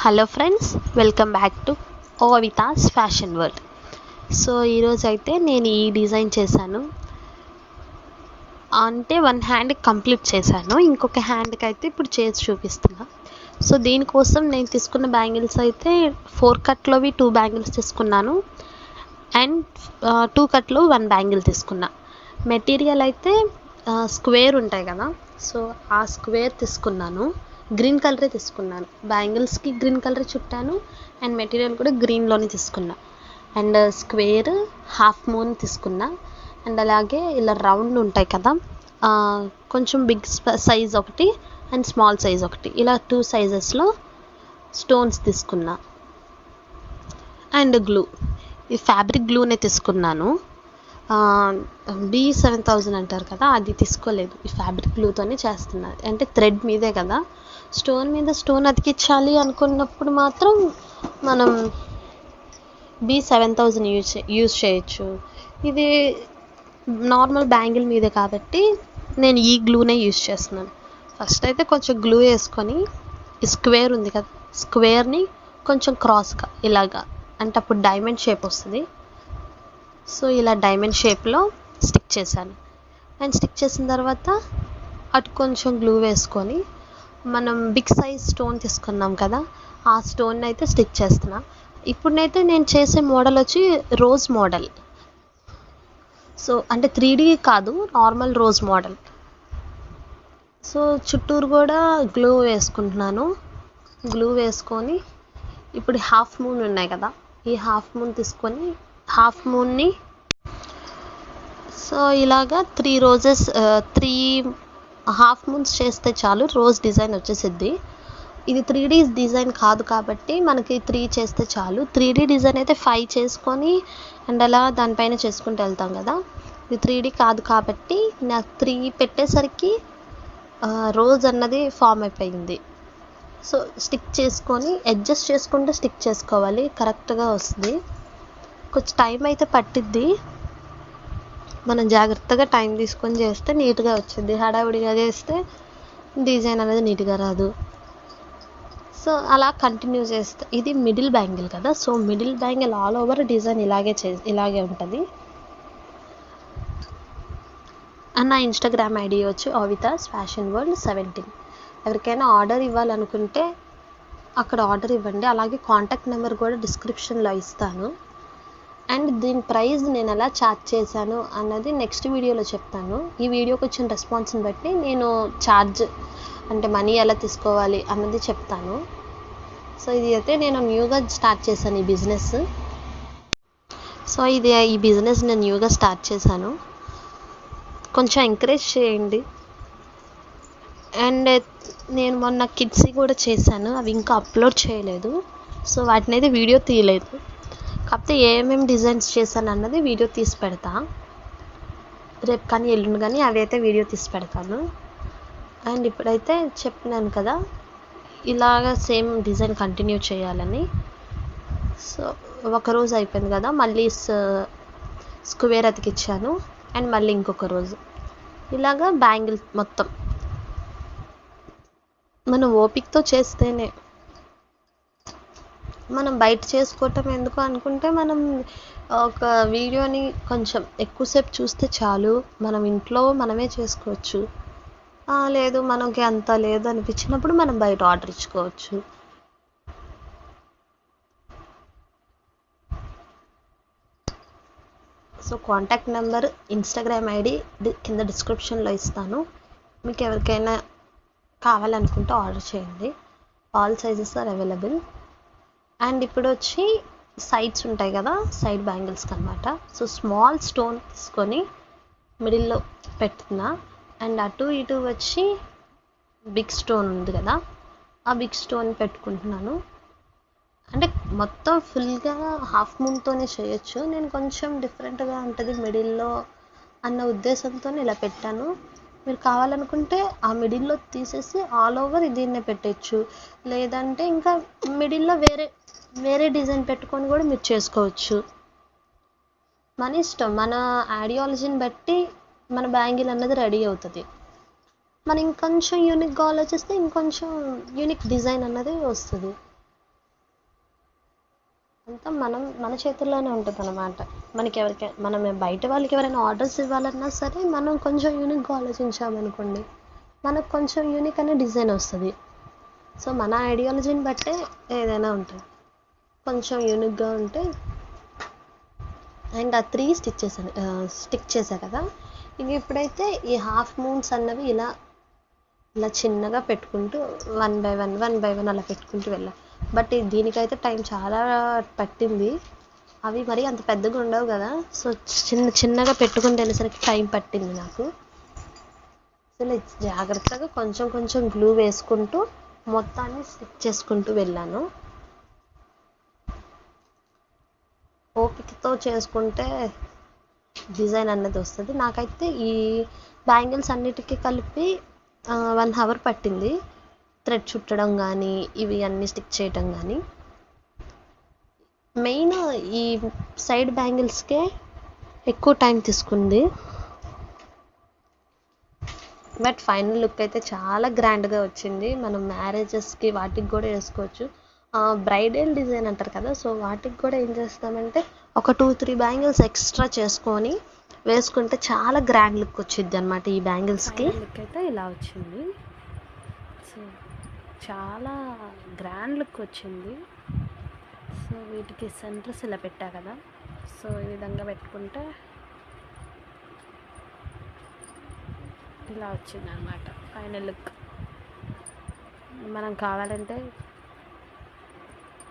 Hello friends, welcome back to Ovitha's fashion world. So ఈరోజు అయితే నేను ఈ డిజైన్ చేశాను. అంటే వన్ హ్యాండ్ కంప్లీట్ చేశాను, ఇంకొక హ్యాండ్కి అయితే ఇప్పుడు చేసి చూపిస్తున్నా. సో దీనికోసం నేను తీసుకున్న బ్యాంగిల్స్ అయితే 4 కట్లోవి 2 బ్యాంగిల్స్ తీసుకున్నాను అండ్ 2 కట్లో 1 బ్యాంగిల్ తీసుకున్నా. మెటీరియల్ అయితే స్క్వేర్ ఉంటాయి కదా, సో ఆ స్క్వేర్ తీసుకున్నాను. గ్రీన్ కలరే తీసుకున్నాను, బ్యాంగిల్స్కి గ్రీన్ కలర్ చుట్టాను అండ్ మెటీరియల్ కూడా గ్రీన్లోనే తీసుకున్నా. అండ్ స్క్వేర్ హాఫ్ మూన్ తీసుకున్నా. అండ్ అలాగే ఇలా రౌండ్ ఉంటాయి కదా, కొంచెం బిగ్ సైజ్ ఒకటి అండ్ స్మాల్ సైజ్ ఒకటి, ఇలా 2 సైజెస్లో స్టోన్స్ తీసుకున్నా. అండ్ గ్లూ, ఈ ఫ్యాబ్రిక్ గ్లూనే తీసుకున్నాను. B7000 అంటారు కదా, అది తీసుకోలేదు. ఈ ఫ్యాబ్రిక్ గ్లూతోనే చేస్తున్నది, అంటే థ్రెడ్ మీదే కదా, స్టోన్ మీద స్టోన్ అతికించాలి అనుకున్నప్పుడు మాత్రం మనం B7000 యూజ్ చేయొచ్చు. ఇది నార్మల్ బ్యాంగిల్ మీదే కాబట్టి నేను ఈ గ్లూనే యూజ్ చేస్తున్నాను. ఫస్ట్ అయితే కొంచెం గ్లూ వేసుకొని, ఈ స్క్వేర్ ఉంది కదా, స్క్వేర్ని కొంచెం క్రాస్గా ఇలాగా, అంటే అప్పుడు డైమండ్ షేప్ వస్తుంది. సో ఇలా డైమండ్ షేప్లో స్టిక్ చేశాను. అండ్ స్టిక్ చేసిన తర్వాత అటు కొంచెం గ్లూ వేసుకొని, మనం బిగ్ సైజ్ స్టోన్ తీసుకున్నాం కదా, ఆ స్టోన్ అయితే స్టిక్ చేస్తున్నా. ఇప్పుడైతే నేను చేసే మోడల్ వచ్చి రోజ్ మోడల్. సో అంటే 3D కాదు, నార్మల్ రోజ్ మోడల్. సో చుట్టూరు కూడా గ్లూ వేసుకుంటున్నాను. గ్లూ వేసుకొని ఇప్పుడు హాఫ్ మూన్ ఉన్నాయి కదా, ఈ హాఫ్ మూన్ తీసుకొని హాఫ్ మూన్ని సో ఇలాగా 3 రోజెస్ 3 హాఫ్ మూన్స్ చేస్తే చాలు, రోజ్ డిజైన్ వచ్చేసిద్ది. ఇది 3D డిజైన్ కాదు కాబట్టి మనకి 3 చేస్తే చాలు. 3D డిజైన్ అయితే 5 చేసుకొని అండ్ అలా దానిపైన చేసుకుంటూ వెళ్తాం కదా, ఇది 3D కాదు కాబట్టి నాకు 3 పెట్టేసరికి రోజ్ అన్నది ఫామ్ అయిపోయింది. సో స్టిక్ చేసుకొని అడ్జస్ట్ చేసుకుంటూ స్టిక్ చేసుకోవాలి, కరెక్ట్గా వస్తుంది. కొంచెం టైం అయితే పట్టిద్ది, మనం జాగ్రత్తగా టైం తీసుకొని చేస్తే నీట్గా వచ్చింది. హడావిడిగా చేస్తే డిజైన్ అనేది నీట్గా రాదు. సో అలా కంటిన్యూ చేస్తే, ఇది మిడిల్ బ్యాంగిల్ కదా, so middle bangle all over design ఇలాగే ఉంటుంది. అండ్ నా ఇన్స్టాగ్రామ్ ఐడి వచ్చి ఓవితాస్ ఫ్యాషన్ వరల్డ్ 17. ఎవరికైనా ఆర్డర్ ఇవ్వాలనుకుంటే అక్కడ ఆర్డర్ ఇవ్వండి. అలాగే కాంటాక్ట్ నెంబర్ కూడా డిస్క్రిప్షన్లో ఇస్తాను. అండ్ దీని ప్రైస్ నేను ఎలా చార్జ్ చేశాను అన్నది నెక్స్ట్ వీడియోలో చెప్తాను. ఈ వీడియోకి వచ్చిన రెస్పాన్స్ని బట్టి నేను ఛార్జ్ అంటే మనీ ఎలా తీసుకోవాలి అన్నది చెప్తాను. సో ఇది అయితే నేను న్యూగా స్టార్ట్ చేశాను ఈ బిజినెస్. సో ఈ బిజినెస్ నేను న్యూగా స్టార్ట్ చేశాను, కొంచెం ఎంకరేజ్ చేయండి. అండ్ నేను మొన్న కిడ్స్ కూడా చేశాను, అవి ఇంకా అప్లోడ్ చేయలేదు. సో వాటిని అయితే వీడియో తీయలేదు, కాకపోతే ఏమేమి డిజైన్స్ చేశాను అన్నది వీడియో తీసి పెడతా రేపు కానీ ఎల్లుండి కానీ, అవి అయితే వీడియో తీసి పెడతాను. అండ్ ఇప్పుడైతే చెప్పినాను కదా, ఇలాగ సేమ్ డిజైన్ కంటిన్యూ చేయాలని. సో ఒకరోజు అయిపోయింది కదా, మళ్ళీ స్క్వేర్ అతికిచ్చాను అండ్ మళ్ళీ ఇంకొక రోజు ఇలాగా బ్యాంగిల్ మొత్తం మనం ఓపికతో చేస్తేనే. మనం బయట చేసుకోవటం ఎందుకు అనుకుంటే, మనం ఒక వీడియోని కొంచెం ఎక్కువసేపు చూస్తే చాలు, మనం ఇంట్లో మనమే చేసుకోవచ్చు. లేదు మనకి అంత లేదు అనిపించినప్పుడు మనం బయట ఆర్డర్ ఇచ్చుకోవచ్చు. So contact number, Instagram ID కింద డిస్క్రిప్షన్లో ఇస్తాను. మీకు ఎవరికైనా కావాలనుకుంటే ఆర్డర్ చేయండి. All sizes are available. And ఇప్పుడు వచ్చి సైడ్స్ ఉంటాయి కదా, సైడ్ బ్యాంగిల్స్కి అనమాట. సో స్మాల్ స్టోన్ తీసుకొని మిడిల్లో పెడుతున్నా. అండ్ అటు ఇటు వచ్చి బిగ్ స్టోన్ ఉంది కదా, ఆ బిగ్ స్టోన్ పెట్టుకుంటున్నాను. అంటే మొత్తం ఫుల్గా హాఫ్ మూన్తోనే చేయొచ్చు, నేను కొంచెం డిఫరెంట్గా ఉంటుంది మిడిల్లో అన్న ఉద్దేశంతో ఇలా పెట్టాను. మీరు కావాలనుకుంటే ఆ మిడిల్లో తీసేసి ఆల్ ఓవర్ దీన్నే పెట్టచ్చు, లేదంటే ఇంకా మిడిల్లో వేరే డిజైన్ పెట్టుకొని కూడా మీరు చేసుకోవచ్చు. మన ఇష్టం, మన ఐడియాలజీని బట్టి మన బ్యాంగిల్ అన్నది రెడీ అవుతుంది. మనం ఇంకొంచెం యూనిక్గా ఆలోచిస్తే ఇంకొంచెం యూనిక్ డిజైన్ అన్నది వస్తుంది. అంతా మన చేతుల్లోనే ఉంటుందన్నమాట. మనం బయట వాళ్ళకి ఎవరైనా ఆర్డర్స్ ఇవ్వాలన్నా సరే, మనం కొంచెం యూనిక్‌గా ఆలోచించామనుకోండి, మనకు కొంచెం యూనిక్ అనే డిజైన్ వస్తది. సో, మన ఐడియాలజీని బట్టే ఏదైనా ఉంటది. కొంచెం యూనిక్‌గా ఉంటే అండ్ ఆ 3 స్టిక్ చేశా కదా! ఇంక ఇప్పుడైతే ఈ హాఫ్ మూన్స్ అన్నవి ఇలా చిన్నగా పెట్టుకుంటూ వన్ బై వన్ అలా పెట్టుకుంటూ వెళ్ళా. బట్ దీనికైతే టైం చాలా పట్టింది. అవి మరీ అంత పెద్దగా ఉండవు కదా, సో చిన్నగా పెట్టుకుంటూ వెళ్ళేసరికి టైం పట్టింది నాకు. అసలు జాగ్రత్తగా కొంచెం కొంచెం గ్లూ వేసుకుంటూ మొత్తాన్ని స్టిక్ చేసుకుంటూ వెళ్ళాను. ఓపికతో చేసుకుంటే డిజైన్ అన్నది వస్తుంది. నాకైతే ఈ బ్యాంగిల్స్ అన్నిటికీ కలిపి 1 అవర్ పట్టింది. థ్రెడ్ చుట్టడం కానీ, ఇవి అన్నీ స్టిక్ చేయటం కానీ. మెయిన్ ఈ సైడ్ బ్యాంగిల్స్కే ఎక్కువ టైం తీసుకుంది. బట్ ఫైనల్ లుక్ అయితే చాలా గ్రాండ్గా వచ్చింది. మనం మ్యారేజెస్కి వాటికి కూడా వేసుకోవచ్చు. బ్రైడల్ డిజైన్ అంటారు కదా, సో వాటికి కూడా ఏం చేస్తామంటే ఒక 2-3 బ్యాంగిల్స్ ఎక్స్ట్రా చేసుకొని వేసుకుంటే చాలా గ్రాండ్ లుక్ వచ్చింది అనమాట ఈ బ్యాంగిల్స్కి. లుక్ అయితే ఇలా వచ్చింది. సో చాలా గ్రాండ్ లుక్ వచ్చింది. సో వీటికి సెంటర్స్ ఇలా పెట్టా కదా, సో ఈ విధంగా పెట్టుకుంటే ఇలా వచ్చింది అనమాట ఫైనల్ లుక్. మనం కావాలంటే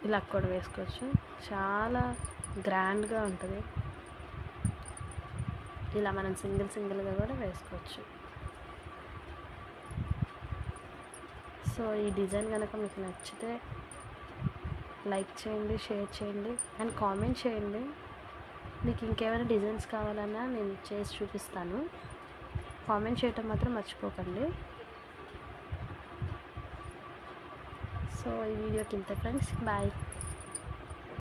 ఇలా కూడా వేసుకోవచ్చు, చాలా గ్రాండ్గా ఉంటుంది. ఇలా మనం సింగిల్గా కూడా వేసుకోవచ్చు. సో ఈ డిజైన్ కనుక మీకు నచ్చితే లైక్ చేయండి, షేర్ చేయండి అండ్ కామెంట్ చేయండి. మీకు ఇంకేమైనా డిజైన్స్ కావాలన్నా నేను చేసి చూపిస్తాను. కామెంట్ చేయటం మాత్రం మర్చిపోకండి. సో ఈ వీడియోకి ఇంతే ఫ్రెండ్స్, బాయ్.